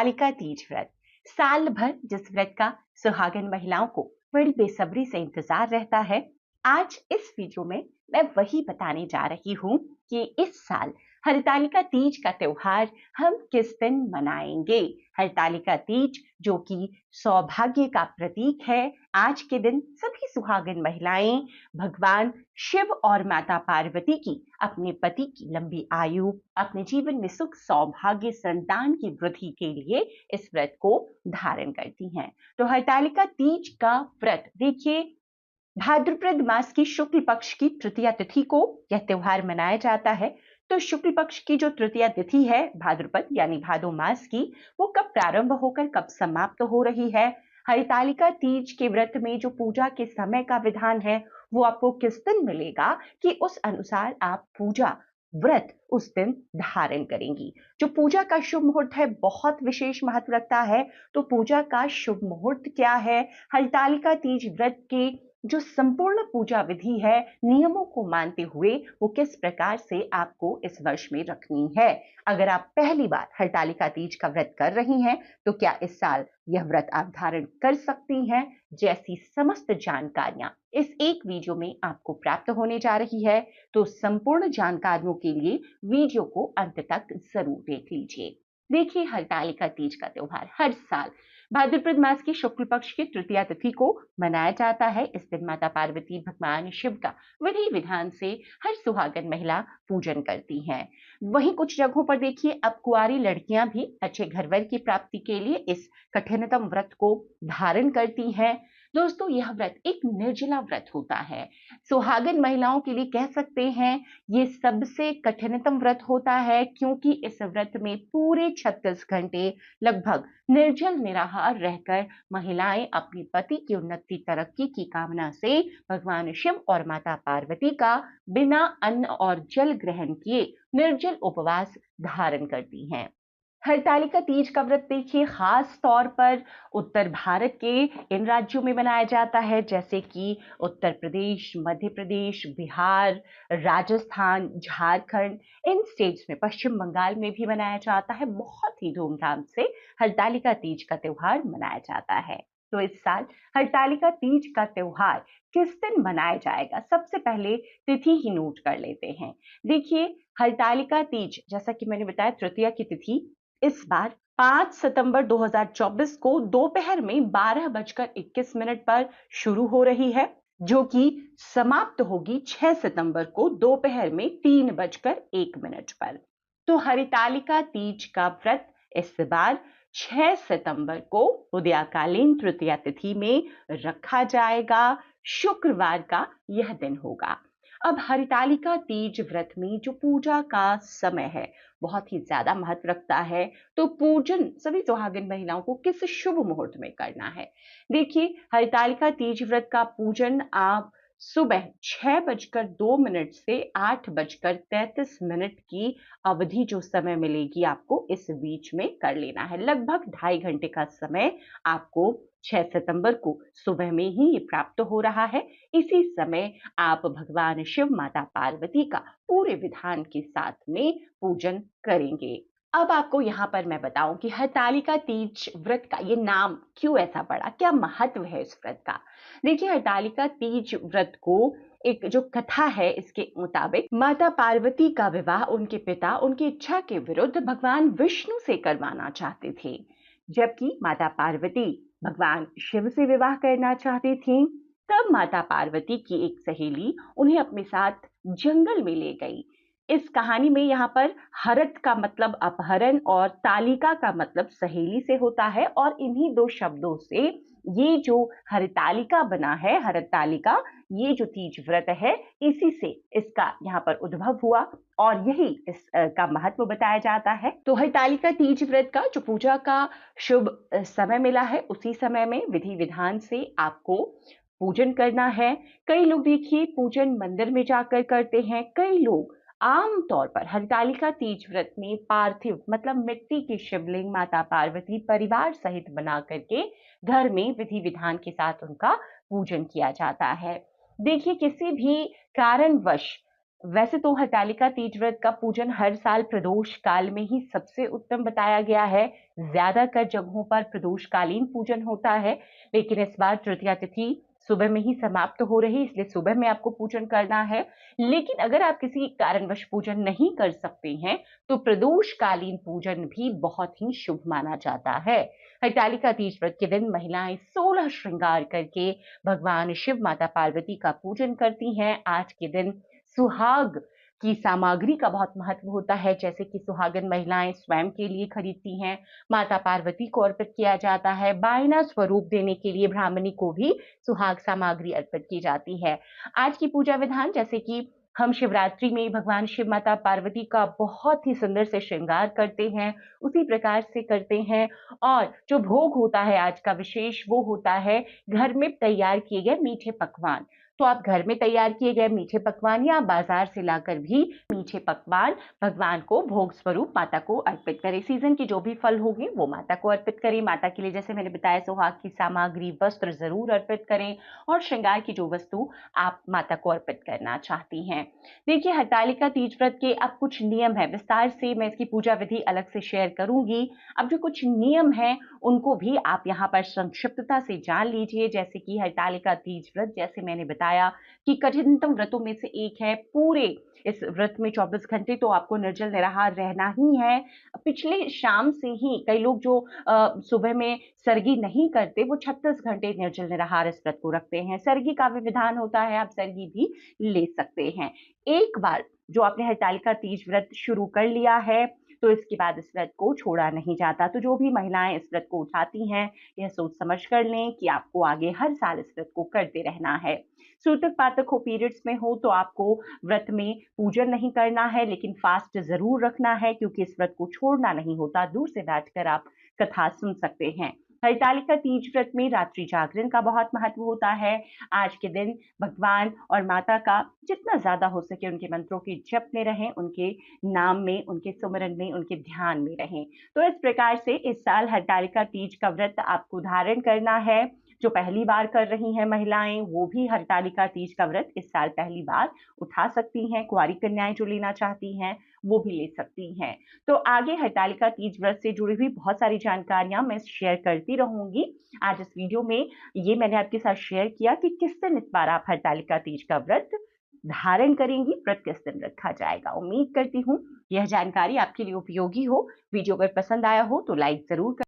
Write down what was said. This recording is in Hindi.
हरतालिका तीज व्रत साल भर जिस व्रत का सुहागन महिलाओं को बड़ी बेसब्री से इंतजार रहता है, आज इस वीडियो में मैं वही बताने जा रही हूँ कि इस साल हरतालिका तीज का त्योहार हम किस दिन मनाएंगे। हरतालिका तीज जो कि सौभाग्य का प्रतीक है, आज के दिन सभी सुहागन महिलाएं भगवान शिव और माता पार्वती की अपने पति की लंबी आयु, अपने जीवन में सुख सौभाग्य संतान की वृद्धि के लिए इस व्रत को धारण करती हैं। तो हरतालिका तीज का व्रत देखिए, भाद्रपद मास की शुक्ल पक्ष की तृतीया तिथि को यह त्योहार मनाया जाता है। तो शुक्ल पक्ष की जो तृतीया तिथि है भाद्रपद यानी भादो मास की, वो कब प्रारंभ होकर कब समाप्त हो रही है। हरतालिका तीज के व्रत में जो पूजा के समय का विधान है वो आपको किस दिन मिलेगा कि उस अनुसार आप पूजा व्रत उस दिन धारण करेंगी। जो पूजा का शुभ मुहूर्त है बहुत विशेष महत्व रखता है। तो पूजा का शुभ मुहूर्त क्या है, हरतालिका तीज व्रत के जो संपूर्ण पूजा विधि है नियमों को मानते हुए वो किस प्रकार से आपको इस वर्ष में रखनी है। अगर आप पहली बार हरतालिका तीज का व्रत कर रही हैं तो क्या इस साल यह व्रत आप धारण कर सकती हैं, जैसी समस्त जानकारियां इस एक वीडियो में आपको प्राप्त होने जा रही है। तो संपूर्ण जानकारियों के लिए वीडियो को अंत तक जरूर देख लीजिए। देखिए, हरतालिका तीज का त्योहार हर साल भाद्रपद मास की शुक्ल पक्ष की तृतीया तिथि को मनाया जाता है। इस दिन माता पार्वती भगवान शिव का विधि विधान से हर सुहागन महिला पूजन करती हैं। वहीं कुछ जगहों पर देखिए, अब कुंवारी लड़कियां भी अच्छे घरवर की प्राप्ति के लिए इस कठिनतम व्रत को धारण करती हैं। दोस्तों, यह व्रत एक निर्जला व्रत होता है। सुहागन महिलाओं के लिए कह सकते हैं ये सबसे कठिनतम व्रत होता है, क्योंकि इस व्रत में पूरे 36 घंटे लगभग निर्जल निराहार रहकर महिलाएं अपने पति की उन्नति तरक्की की कामना से भगवान शिव और माता पार्वती का बिना अन्न और जल ग्रहण किए निर्जल उपवास धारण करती हैं। हरतालिका तीज का व्रत देखिए, खास तौर पर उत्तर भारत के इन राज्यों में मनाया जाता है, जैसे कि उत्तर प्रदेश, मध्य प्रदेश, बिहार, राजस्थान, झारखंड, इन स्टेट्स में, पश्चिम बंगाल में भी मनाया जाता है। बहुत ही धूमधाम से हरतालिका तीज का त्योहार मनाया जाता है। तो इस साल हरतालिका तीज का त्योहार किस दिन मनाया जाएगा, सबसे पहले तिथि ही नोट कर लेते हैं। देखिए, हरतालिका तीज जैसा कि मैंने बताया तृतीया की तिथि इस बार 5 सितंबर 2024 को दोपहर में 12:21 पर शुरू हो रही है, जो कि समाप्त होगी 6 सितंबर को दोपहर में 3:01 पर। तो हरतालिका तीज का व्रत इस बार 6 सितंबर को उदयकालीन तृतीया तिथि में रखा जाएगा। शुक्रवार का यह दिन होगा। अब हरतालिका तीज व्रत में जो पूजा का समय है बहुत ही ज्यादा महत्व रखता है। तो पूजन सभी सुहागिन महिलाओं को किस शुभ मुहूर्त में करना है। देखिए, हरतालिका तीज व्रत का पूजन आप सुबह 6:02 से 8:33 की अवधि जो समय मिलेगी आपको इस बीच में कर लेना है। लगभग 2.5 घंटे का समय आपको 6 सितंबर को सुबह में ही ये प्राप्त हो रहा है। इसी समय आप भगवान शिव माता पार्वती का पूरे विधान के साथ में पूजन करेंगे। अब आपको यहाँ पर मैं बताऊं कि हरतालिका तीज व्रत का ये नाम क्यों ऐसा पड़ा, क्या महत्व है इस व्रत का। देखिए, हरतालिका तीज व्रत को एक जो कथा है इसके मुताबिक माता पार्वती का विवाह उनके पिता उनकी इच्छा के विरुद्ध भगवान विष्णु से करवाना चाहते थे, जबकि माता पार्वती भगवान शिव से विवाह करना चाहती थी। तब माता पार्वती की एक सहेली उन्हें अपने साथ जंगल में ले गई। इस कहानी में यहाँ पर हरत का मतलब अपहरण और तालिका का मतलब सहेली से होता है, और इन्हीं दो शब्दों से ये जो हरतालिका बना है, हरतालिका, ये जो तीज व्रत है इसी से इसका यहाँ पर उद्भव हुआ और यही इसका महत्व बताया जाता है। तो हरतालिका तीज व्रत का जो पूजा का शुभ समय मिला है उसी समय में विधि विधान से आपको पूजन करना है। कई लोग देखिए पूजन मंदिर में जाकर करते हैं, कई लोग आम तौर पर हरतालिका तीज व्रत में पार्थिव मतलब मिट्टी की शिवलिंग माता पार्वती परिवार सहित बना करके घर में विधि विधान के साथ उनका पूजन किया जाता है। देखिए, किसी भी कारणवश वैसे तो हरतालिका तीज व्रत का पूजन हर साल प्रदोष काल में ही सबसे उत्तम बताया गया है। ज्यादातर जगहों पर प्रदोषकालीन पूजन होता है, लेकिन इस बार तृतीया तिथि सुबह में ही समाप्त हो रही, इसलिए सुबह में आपको पूजन करना है। लेकिन अगर आप किसी कारणवश पूजन नहीं कर सकते हैं, तो प्रदोषकालीन पूजन भी बहुत ही शुभ माना जाता है। हरतालिका तीज व्रत के दिन महिलाएं 16 श्रृंगार करके भगवान शिव, माता पार्वती का पूजन करती हैं। आज के दिन सुहाग की सामग्री का बहुत महत्व होता है, जैसे कि सुहागन महिलाएं स्वयं के लिए खरीदती हैं, माता पार्वती को अर्पित किया जाता है, बायना स्वरूप देने के लिए ब्राह्मणी को भी सुहाग सामग्री अर्पित की जाती है। आज की पूजा विधान, जैसे कि हम शिवरात्रि में भगवान शिव, माता पार्वती का बहुत ही सुंदर से श्रृंगार करते हैं, उसी प्रकार से करते हैं। और जो भोग होता है आज का विशेष, वो होता है घर में तैयार किए गए मीठे पकवान। तो आप घर में तैयार किए गए मीठे पकवान या बाजार से लाकर भी मीठे पकवान भगवान को भोग स्वरूप माता को अर्पित करें। सीजन की जो भी फल होंगे वो माता को अर्पित करें। माता के लिए, जैसे मैंने बताया, सुहाग की सामग्री, वस्त्र जरूर अर्पित करें, और श्रृंगार की जो वस्तु आप माता को अर्पित करना चाहती हैं। देखिए, हरतालिका तीज व्रत के अब कुछ नियम है, विस्तार से मैं इसकी पूजा विधि अलग से शेयर करूंगी। अब जो कुछ नियम है उनको भी आप यहाँ पर संक्षिप्तता से जान लीजिए। जैसे कि हरतालिका तीज व्रत, जैसे मैंने बताया कि कठिनतम व्रतों में से एक है। पूरे इस व्रत में 24 घंटे तो आपको निर्जल निराहार रहना ही है। पिछले शाम से ही कई लोग जो सुबह में सरगी नहीं करते, वो 36 घंटे निर्जल निराहार इस व्रत को रखते हैं। सरगी का भी विधान होता है, आप सरगी भी ले सकते हैं। एक बार जो आपने हरतालिका तीज व्रत शुरू कर लिया है, तो इसके बाद इस व्रत को छोड़ा नहीं जाता। तो जो भी महिलाएं इस व्रत को उठाती हैं, यह सोच समझ कर लें कि आपको आगे हर साल इस व्रत को करते रहना है। सूतक पातक हो, पीरियड्स में हो, तो आपको व्रत में पूजन नहीं करना है, लेकिन फास्ट जरूर रखना है, क्योंकि इस व्रत को छोड़ना नहीं होता। दूर से बैठकर आप कथा सुन सकते हैं। हरतालिका तीज व्रत में रात्रि जागरण का बहुत महत्व होता है। आज के दिन भगवान और माता का जितना ज्यादा हो सके उनके मंत्रों के जप में रहें, उनके नाम में, उनके सुमरन में, उनके ध्यान में रहें। तो इस प्रकार से इस साल हरतालिका तीज का व्रत आपको धारण करना है। जो पहली बार कर रही हैं महिलाएं, वो भी हरतालिका तीज का व्रत इस साल पहली बार उठा सकती हैं। कुंवारी कन्याएं जो लेना चाहती हैं, वो भी ले सकती हैं। तो आगे हरतालिका तीज व्रत से जुड़ी हुई बहुत सारी जानकारियां मैं शेयर करती रहूंगी। आज इस वीडियो में ये मैंने आपके साथ शेयर किया कि किस दिन इस बार आप हरतालिका तीज का व्रत धारण करेंगी, व्रत किस दिन रखा जाएगा। उम्मीद करती हूँ यह जानकारी आपके लिए उपयोगी हो। वीडियो अगर पसंद आया हो तो लाइक जरूर